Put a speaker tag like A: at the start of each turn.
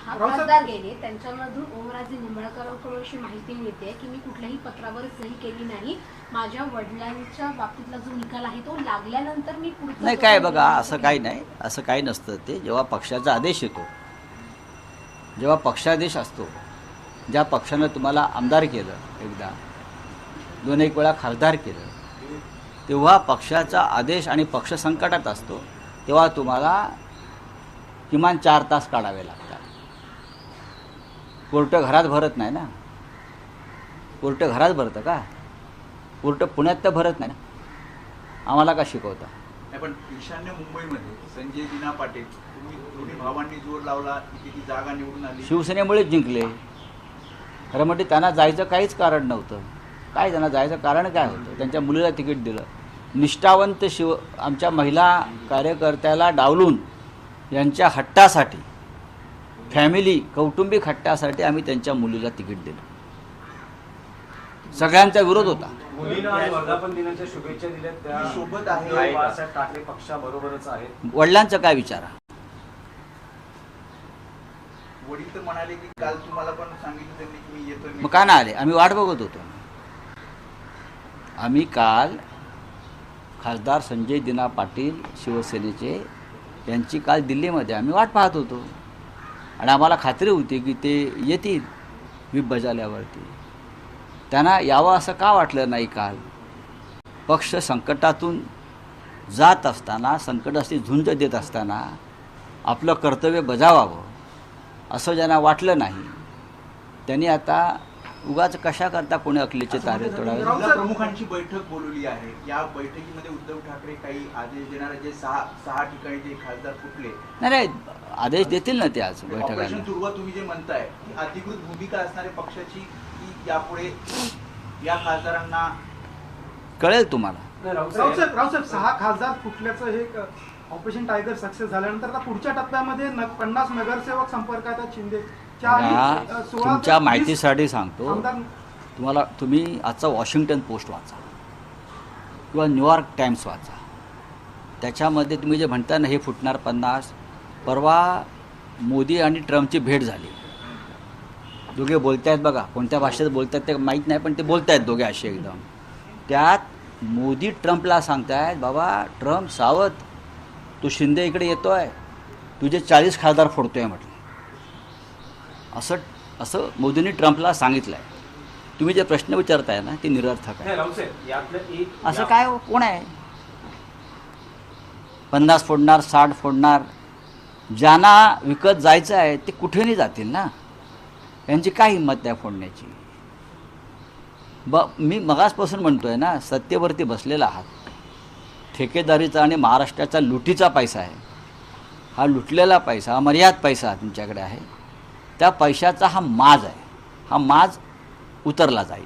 A: खासदार गेले, त्यांच्यामधून ओमराजे निंबाळकरांकडून अशी माहिती मिळते की मी कुठल्याही पत्रावर सही केली नाही, माझ्या वडिलांच्या बाबतीतला जो निकाल आहे तो लागल्यानंतर मी पुढचा
B: नाही काय बघा, असं काही नाही, असं काही नसतं. ते जेव्हा पक्षाचा आदेश येतो, जेव्हा पक्षादेश असतो, ज्या पक्षानं तुम्हाला आमदार केलं, एकदा 2-1 वेळा खासदार केलं, तेव्हा पक्षाचा आदेश आणि पक्ष संकटात असतो, तेव्हा तुम्हाला किमान 4 तास काढावे लागतात. कोर्ट घरात भरत नाही ना. कोर्ट घरात भरतं का? कोर्ट पुण्यात तर भरत नाही ना. आम्हाला का शिकवता?
C: पण ईशान्य मुंबईमध्ये संजय दिना पाटील, तुम्ही दोन्ही भावांनी जोर लावला, किती जागा निवडून आली.
B: शिवसेनेमुळेच जिंकले. खरं म्हणजे त्यांना जायचं काहीच कारण नव्हतं. काय त्यांना जायचं कारण काय होतं? त्यांच्या मुलीला तिकीट दिलं. निष्ठावंत आमच्या महिला कार्यकर्त्याला डावलून यांच्या हट्टासाठी, फॅमिली कौटुंबिक हट्टासाठी आम्ही त्यांच्या मुलीला तिकीट दिलं. सगळ्यांचा विरोध होता.
D: मुलींना आणि वर्धापन दिनाच्या शुभेच्छा दिल्या, त्या
C: सोबत आहे.
D: बाळासाहेब ठाकरे पक्षाबरोबरच आहेत.
B: वडिलांचं काय विचारा?
C: वडील तर म्हणाले की काल तुम्हाला पण सांगितलं त्यांनी की मी येतोय.
B: मग का नाही आले? आम्ही वाट बघत होतो. आम्ही काल खासदार संजय दिना पाटील शिवसेनेचे, यांची काल दिल्लीमध्ये आम्ही वाट पाहत होतो आणि आम्हाला खात्री होती की ते येतील व्हीप बजावल्यावरती. त्यांना यावं असं का वाटलं नाही? काल पक्ष संकटातून जात असताना, संकटाशी झुंज देत असताना आपलं कर्तव्य बजावावं असं ज्यांना वाटलं नाही, त्यांनी आता उगाच कशा करता कोणी अकलेचे तारे तोडावे.
C: जिल्हा प्रमुखांची बैठक बोलवली आहे. या बैठकीमध्ये उद्धव ठाकरे काही आदेश देणार, जे सहा ठिकाणी जे खासदार फुटले,
B: नाही आदेश देतील ना ते आज
C: ऑपरेशन
B: बैठकाला.
C: दुर्वा तुम्ही जे म्हणताय की अधिकृत भूमिका असणाऱ्या पक्षाची, की यापुढे या खासदारांना
B: कळेल तुम्हाला.
E: रावसाहेब 6 खासदार फुटल्याचं हे ऑपरेशन टायगर सक्सेस झाल्यानंतर आता पुढच्या टप्प्यामध्ये 50 नगरसेवक संपर्कात आहेत शिंदेच्या आणि
B: बघा,
E: 16
B: तुमच्या
E: ते 20
B: माहितीसाठी सांगतो,
E: आमदार.
B: तुम्हाला तुम्ही आजचा वॉशिंग्टन पोस्ट वाचा किंवा न्यूयॉर्क टाइम्स वाचा. त्याच्यामध्ये तुम्ही जे म्हणता ना हे फुटणार 50, परवा मोदी आणि ट्रम्पची भेट झाली. दोघे बोलत आहेत, बघा कोणत्या भाषेत बोलत आहेत ते माहीत नाही, पण ते बोलत आहेत दोघे असे एकदम. त्यात मोदी ट्रम्पला सांगतायत, बाबा ट्रम्प सावध, तू शिंदे इकडे येतो आहे, तुझे 40 खासदार फोडतो आहे म्हटलं. असं मोदींनी ट्रम्पला सांगितलं आहे. तुम्ही जे प्रश्न विचारताय ना ते निरर्थक आहे. असं काय कोण आहे 50 फोडणार, 60 फोडणार? ज्यांना विकत जायचं आहे ते कुठेही जातील ना. यांची काय हिंमत आहे फोडण्याची? मी मगासपासून म्हणतोय ना, सत्तेवरती बसलेला आहात. ठेकेदारीचा आणि महाराष्ट्राचा लुटीचा पैसा आहे हा. लुटलेला पैसा, अमर्याद पैसा तुमच्याकडे आहे. त्या पैशाचा हा माज आहे. हा माज उतरला जाईल.